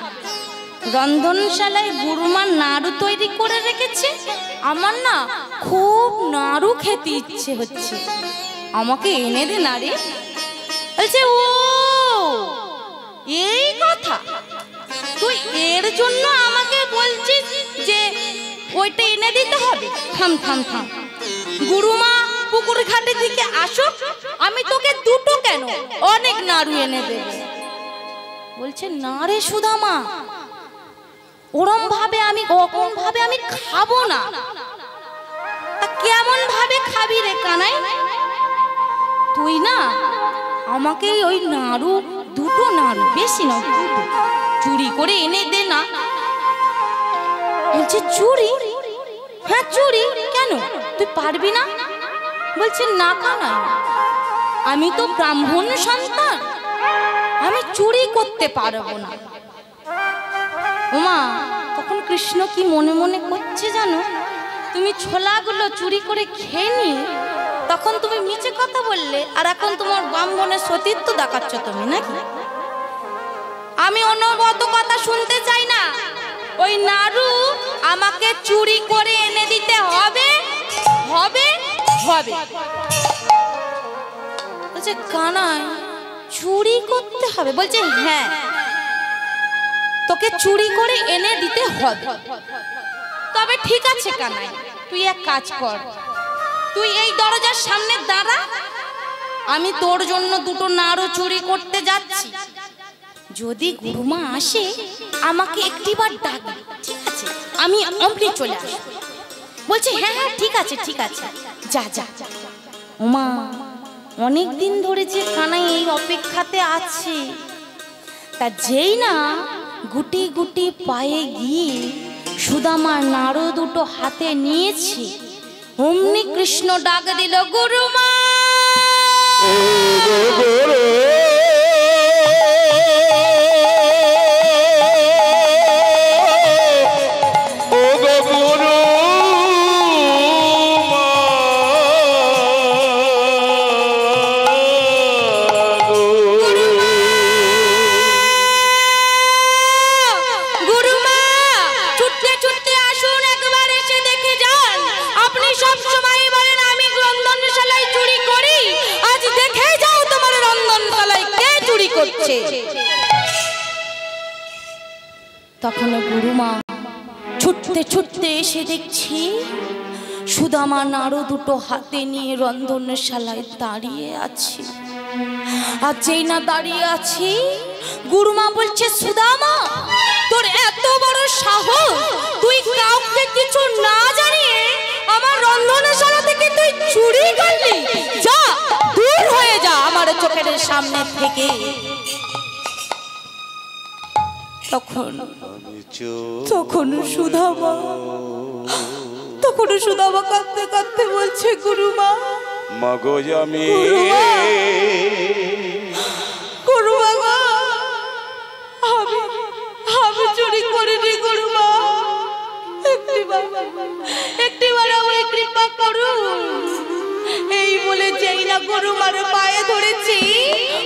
রন্ধনশালায় গুরুমা নাড়ু তৈরি করে রেখেছে, আমার না খুব নাড়ু খেতে ইচ্ছে হচ্ছে, আমাকে এনে দে না রে। বলছে, ও এই কথা, তুই এর জন্য আমাকে বলছিস যে ওইটা এনে দিতে হবে? থাম থাম থাম, গুরুমা পুকুর ঘাটে থেকে আসো, আমি তোকে দুটো কেন অনেক নাড়ু এনে দেব। বলছে, না রে সুদামা, ওরম ভাবে আমি কখন ভাবে আমি খাবো না। তা কেমন ভাবে খাবি রে কানাই? তুই না আমাকে ওই নাড়ু, দুটো নাড়ু, বেশি না, দুটো চুরি করে এনে দে না। বলছে, চুরি? হ্যাঁ চুরি, কেন, তুই পারবি না? বলছে, না কানাই, আমি তো ব্রাহ্মণ সন্তান, আমি চুরি করতে পারবো না। ওমা, তখন কৃষ্ণ কি মনে মনে করছে জানো? তুমি ছোলাগুলো চুরি করে খেয়ে নি, তখন তুমি মিছে কথা বললে, আর এখন তোমার ব্রাহ্মণের সতীত্ব দেখাচ্ছ তুমি নাকি? আমি অন্য অত কথা শুনতে চাই না, ওই নাড়ু আমাকে চুরি করে এনে দিতে হবে হবে হবে। বলছে, কানাই চুরি করতে হবে? বলছে, হ্যাঁ, তোকে চুরি করে এনে দিতে হবে। তবে ঠিক আছে কানাই, তুই এক কাজ কর, তুই এই দরজার সামনে দাঁড়া, আমি তোর জন্য দুটো নাড়ু চুরি করতে যাচ্ছি। যদি গুরুমা আসে আমাকে একটিবার ডাকবে, ঠিক আছে? আমি অমনি চলে আসবো। বলছে, হ্যাঁ হ্যাঁ ঠিক আছে ঠিক আছে, যা যা। ওমা, অনেক দিন ধরে যে কানাই এই অপেক্ষাতে আছে, তা যেই না গুটি গুটি পায়ে গিয়ে সুদামার নাড়ু দুটো হাতে নিয়েছি, অমনি কৃষ্ণ ডাক দিল, গুরুমা। তখন গুরুমা ছুটতে ছুটতে এসে দেখছি সুদামা নাড়ু দুটো হাতে নিয়ে রন্ধনশালায় দাঁড়িয়ে আছে। আর যেই না দাঁড়িয়ে আছি, গুরুমা বলছে, সুদামা তোর এত বড় সাহস, তুই কাউকে কিছু না জানিয়ে আমার রন্ধনশালা থেকে তুই চুরি করলি? যা, দূর হয়ে যা আমার চোখের সামনে থেকে। তখন সুদামা কাঁদতে কাঁদতে বলছে, গুরুমা মাগো আমি গুরুমা গো, আমি চুরি করিনি গুরুমা, একটিবার আমায় কৃপা করুন। এই বলে যেই না গুরুমার পায়ে ধরেছি,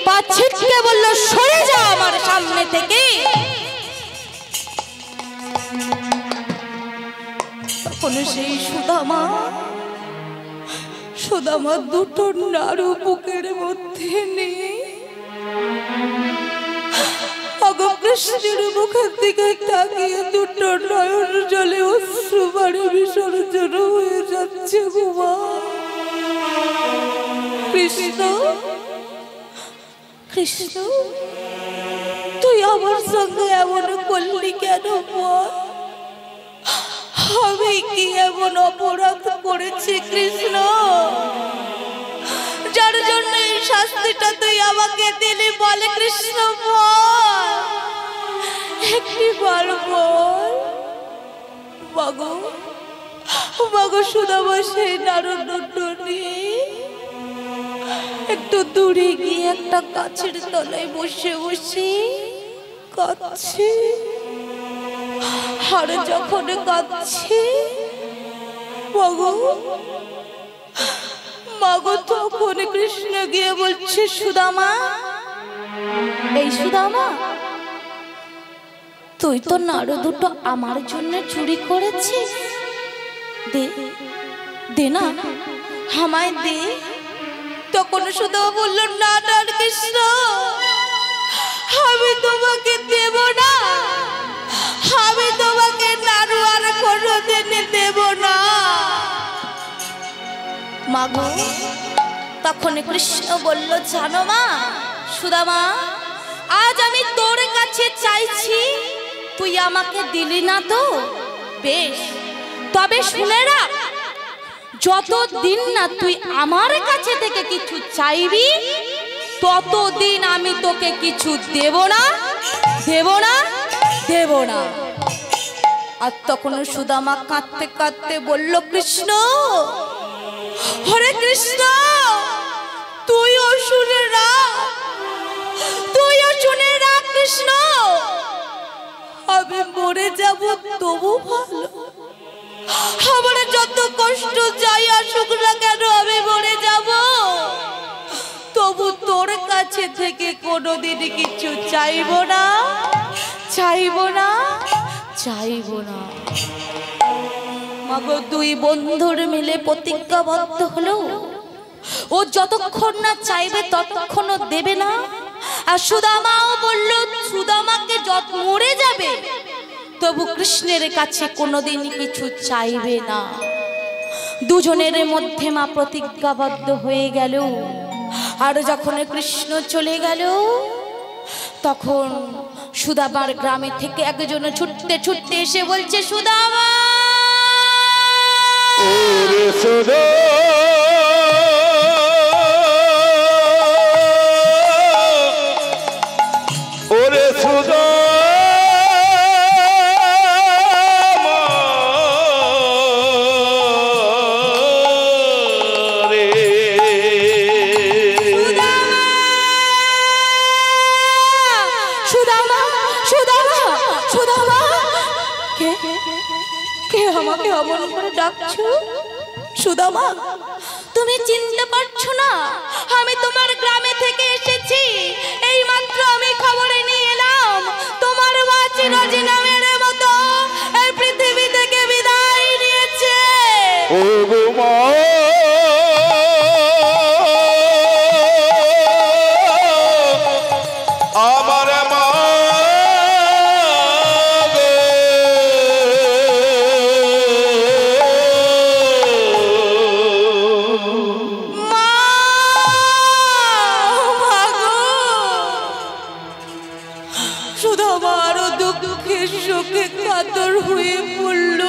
পা ছিটকে বলল, সরে যা আমার সামনে থেকে। তখন সেই সুদামা দুটো নাড়ু বুকের মধ্যে নিয়ে কৃষ্ণের মুখের দিকে তাকিয়ে দুটো নয়ন জলে অশ্রু বাড়ি বিসর্জন হয়ে যাচ্ছে। বাবা কৃষ্ণ, কৃষ্ণ তুই আমার সঙ্গে এমন করলি কেন বল? আমি কি এমন অপরাধ করেছি কৃষ্ণ, যার জন্য এই শাস্তিটা তুই আমাকে দিলি? বলে কৃষ্ণ, বল, একটিবার বল। মাগো মাগো সুদামা সেই নারদ নিয়ে একটু দূরে গিয়ে একটা গাছের তলায় বসে বসে কাঁদছে। আর যখন কাঁদছে, মাগো তখন কৃষ্ণ গিয়ে বলছে, সুদামা, এই সুদামা, তুই তো নাড়ু দুটো আমার জন্য চুরি করেছিস, দে দে না, আমায় দে। তখন সুদামা বলল, না না কৃষ্ণ, আমি তোমাকে দেব না, আমি তোমাকে নাড়ু আর কোনোদিন দেব না। মাগো তখন কৃষ্ণ বলল, জানো মা সুদামা, আজ আমি তোর কাছে চাইছি, তুই আমাকে দিলি না তো বেশ, তবে শুনে রাখ, যতদিন না তুই আমার কাছে থেকে কিছু চাইবি, ততদিন আমি তোকে কিছু দেব না, দেব না, দেব না। আর তখন সুদামা কাঁদতে কাঁদতে বলল, কৃষ্ণ, হরে কৃষ্ণ, তুইও শুনে রাখ, তুইও শুনে রাখ কৃষ্ণ, আমি মরে যাব তবু ভালো, আমার যত কষ্ট যাই আসুক না কেন আমি মরে যাব, তবু তোর কাছে থেকে কোনোদিন কিছু চাইব না, চাইব না, চাইব না। মাগো দুই বন্ধুর মিলে প্রতিজ্ঞাবদ্ধ হলো, ও যতক্ষণ না চাইবে ততক্ষণও দেবে না। আর সুদামাও বলল, সুদামাকে যত মরে যাবে তবু কৃষ্ণের কাছে কোনোদিন কিছু চাইবে না। দুজনের মধ্যে মা প্রতিজ্ঞাবদ্ধ হয়ে গেল। আর যখন কৃষ্ণ চলে গেল, তখন সুদামার গ্রামে থেকে একজন ছুটতে ছুটতে এসে বলছে, সুদামা, ওরে সুদামা, আমাকে অমন করে ডাকছো? সুদামা, তুমি চিনতে পারছো না আমি তোমার গ্রামে থেকে এসেছি? এই মাত্র আমি খবরে নিয়ে এলাম তোমার মা চিরঞ্জীব নামের মতো এই পৃথিবী থেকে বিদায় নিয়েছে। ও গো মা, আমার মা গো, দুঃখে শোকে কাতর হয়ে পড়ল।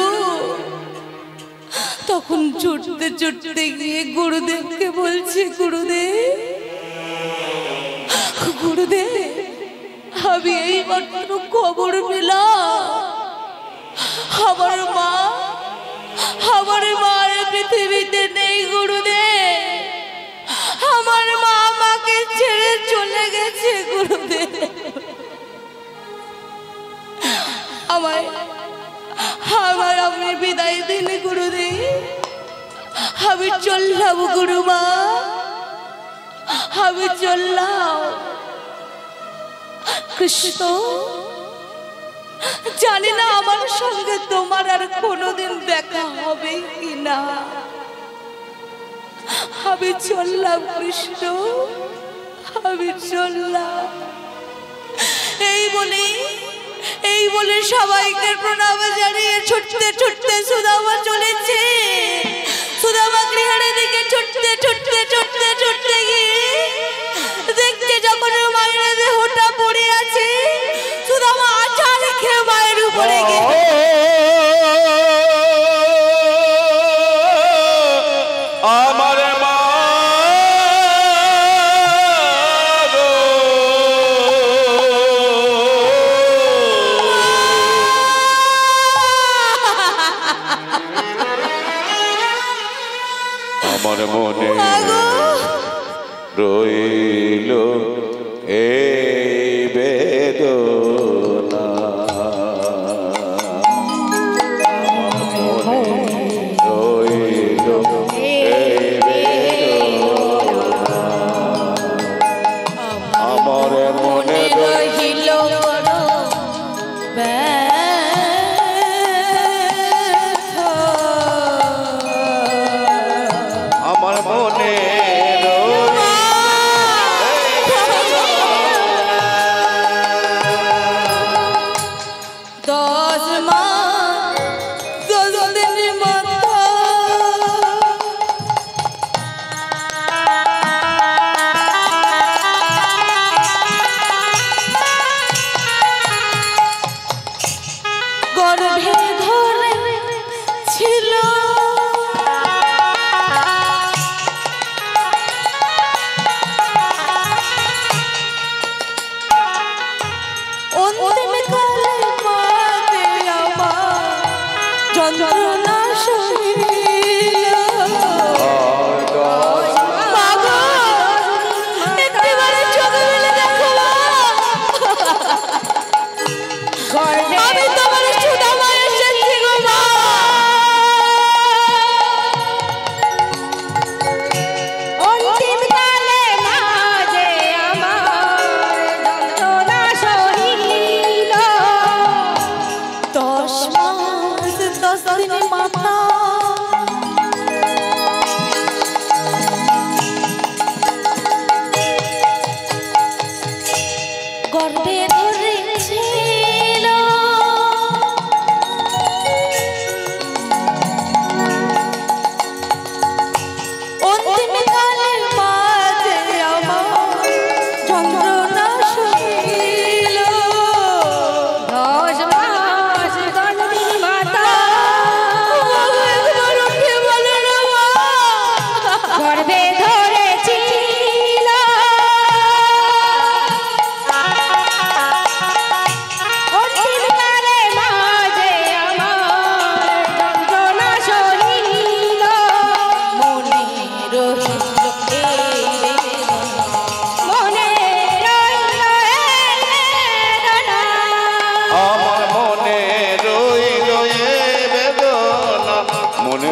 তখন ছুটতে ছুটতে গিয়ে গুরুদেবকে বলছে, গুরুদেব, গুরুদেব, আমি এই মাত্র খবর পেলাম আমার মা পৃথিবীতে নেই। গুরুদেব, আমার মা আমাকে ছেড়ে চলে গেছে। গুরুদেব, আমার আপনি বিদায় দিন। গুরুদেব, আমি চললাম গুরুমা, আমি চললাম। কৃষ্ণ, জানি না আমার সঙ্গে তোমার আর কোনোদিন দেখা হবে কিনা। আমি চললাম কৃষ্ণ, আমি চললাম। এই বলে সবাইকে প্রণাম জানিয়ে ছুটতে ছুটতে সুদামা চলেছে। সুদামা গৃহের দিকে ছুটতে ছুটতে ছুটতে ছুটতে গিয়ে দেখতে যখন মায়ের দেহটা পড়ে আছে, সুদামা আছাড় খেয়ে মায়ের উপরে গিয়ে আমার মা আমার মনে রইল এই বেদনা, আমার মনে রইল এই বেদনা, আমার মনে রইল আমার মনে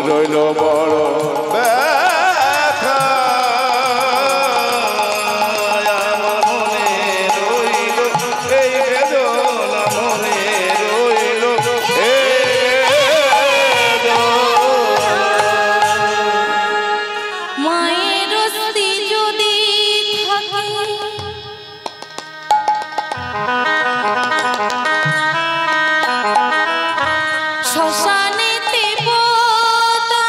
রইল বড় ব্যথা, আমার মনে রইল এই বেদনা, মনে রইল মায়ের স্ত্রী যদি থাকে শ্মশানেতে পোতা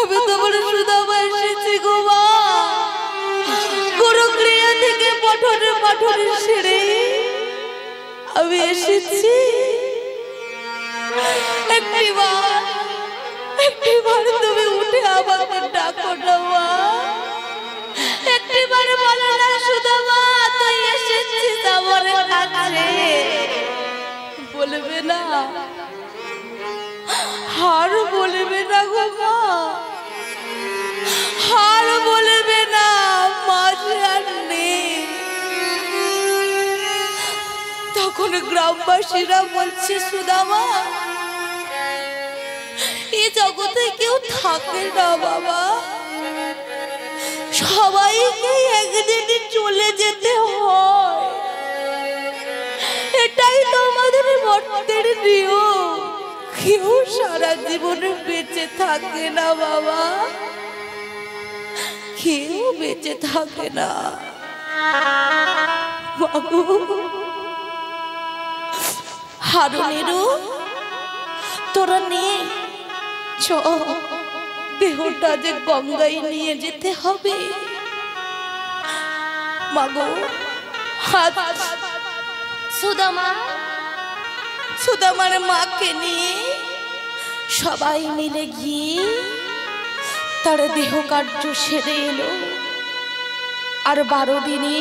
আমি তোমার সুদামা এসেছি গো মা। গুরুক্রিয়া থেকে পঠনে পঠনে সেরে আমি এসেছি। একটিবার তুমি উঠে আমাকে ডাকো না মা। একটিবার বলো না সুদামা তুই এসেছিস আমার কাছে। বলবে না, হার বলবে না গো মা, হার বলবে না। মাঝে আর নেই। তখন গ্রামবাসীরা বলছে সুদামা এই জগতে কেউ থাকে না বাবা, সবাইকে একদিন চলে যেতে হয়। এটাই তো আমাদের মর্তের নিয়ম। কেউ সারা জীবনে বেঁচে থাকে না বাবা, কেউ বেঁচে থাকে না। বাবু হারুনেরও তোরা নেই, চ দেহটা যে গঙ্গায় নিয়ে যেতে হবে। মাগো হাত সুদামার মাকে নিয়ে সবাই মিলে গিয়ে তার দেহ কার্য সেরে এলো। আর 12 দিনে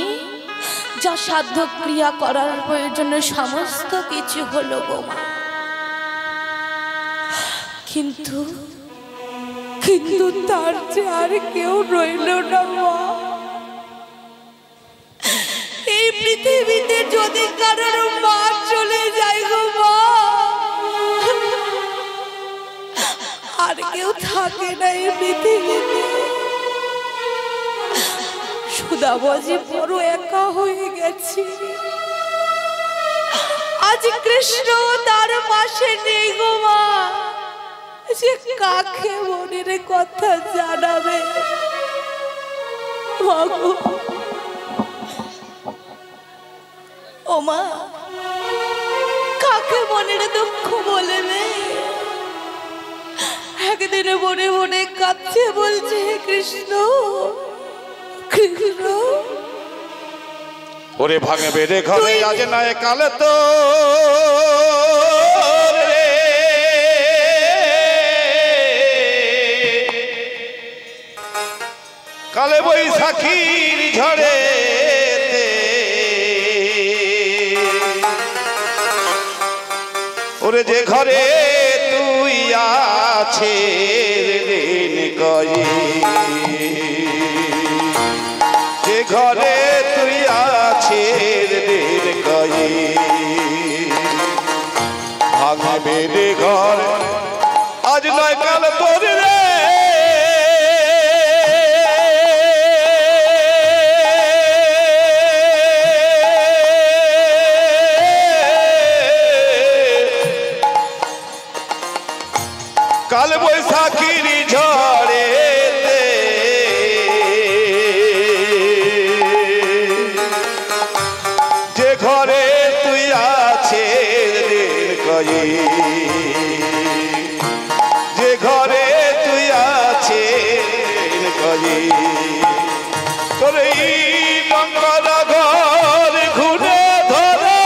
যা সাধ্য ক্রিয়া করার প্রয়োজন সমস্ত কিছু হলো গো মা। কিন্তু তার যে আর কেউ রইল না মা। এই পৃথিবীতে যদি কারোর মা চলে যায় গো মা, আর কেউ থাকে না এই পৃথিবীতে। সুদামাজি বড় একা হয়ে গেছে। আজ কৃষ্ণ তার পাশে নেই গো মা, সে কাকে মনের কথা জানাবে। ও মা, কাকে মনের দুঃখ বলবে? একদিন মনে মনে কাঁদছে, বলছে কৃষ্ণ কৃষ্ণ। ওরে ভাঙবে রে ঘরে আজ নয় কালে তো কালে বৈশাখীর ঝড়ে ওরে যে ঘরে তুই আছে ঋণ কই, যে ঘরে তুই আছে ঋণ কই, ভাঙবে রে ঘর আজ নয় কাল তোর রে। কাল বৈশাখীর ঝড়ে যে ঘরে তুই আছে কই, যে ঘরে তুই আছে কই, তোর এই লঙ্কা ঘর ঘুরে ধরা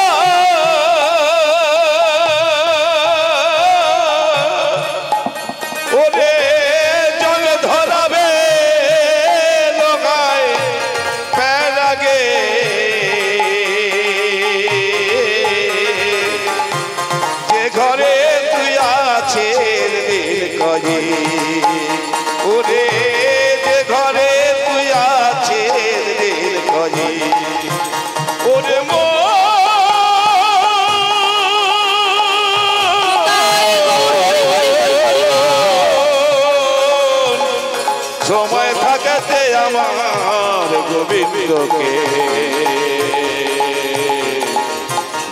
ওরে জল ধরাবে লগায় প্যারাগে, যে ঘরে তুই আছে কই, ওরে যে ঘরে তুই আছে কই, ওরে সময় থাকাতে আমার গোবিন্দকে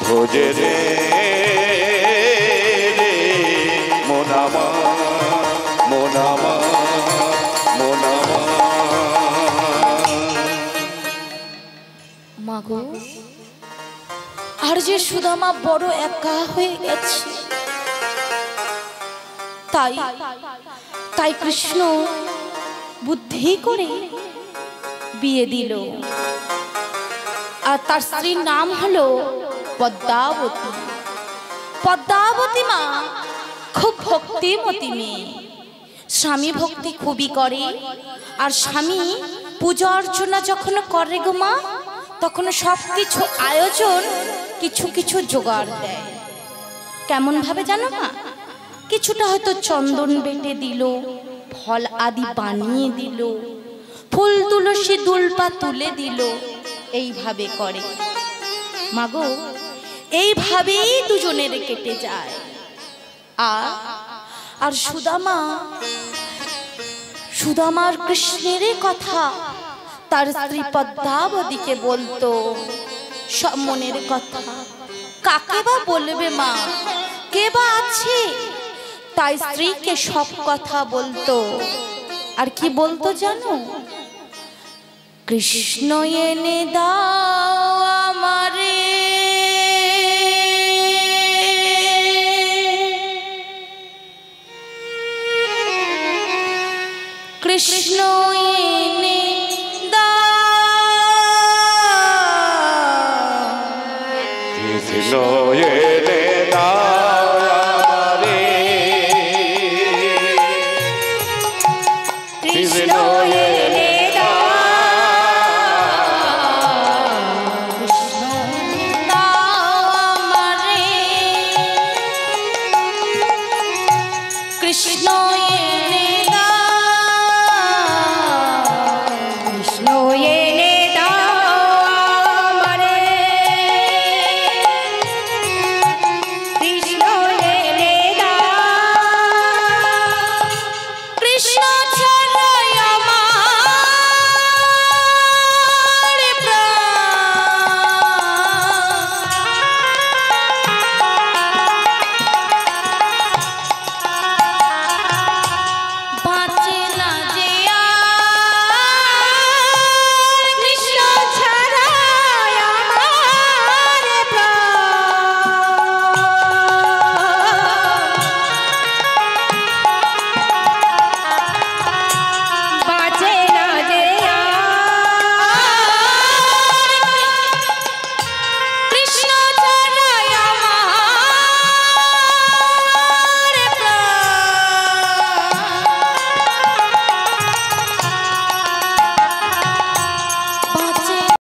ভোজে রে মোনামা মোনামা মোনামা। মাগো আর যে সুদামা বড় একা হয়ে গেছে, তাই তাই কৃষ্ণ বুদ্ধি করে বিয়ে দিল। আর তার স্ত্রীর নাম হলো পদ্মাবতী। পদ্মাবতী মা খুব ভক্তিমতী মেয়ে, স্বামী ভক্তি খুবই করে। আর স্বামী পূজা অর্চনা যখন করে গো মা, তখন সব কিছু আয়োজন কিছু কিছু জোগাড় দেয়। কেমন ভাবে জানো মা? কিছুটা হয়তো চন্দন বেটে দিল, ফল আদি বানিয়ে দিল, ফুল তুলসী দুলপা তুলে দিল, এইভাবে করে মাগো। এইভাবেই দুজনের কেটে যায়। আর সুদামার কৃষ্ণের কথা তার স্ত্রী পদ্মাবতীকে বলতো, সব মনের কথা। কাকে বা বলবে মা, কে বা আছে? তাই স্ত্রীকে সব কথা বলতো। আর কি বলতো জানো? কৃষ্ণ এনে দাও আমারে, কৃষ্ণ এনে দাও, কৃষ্ণ এনে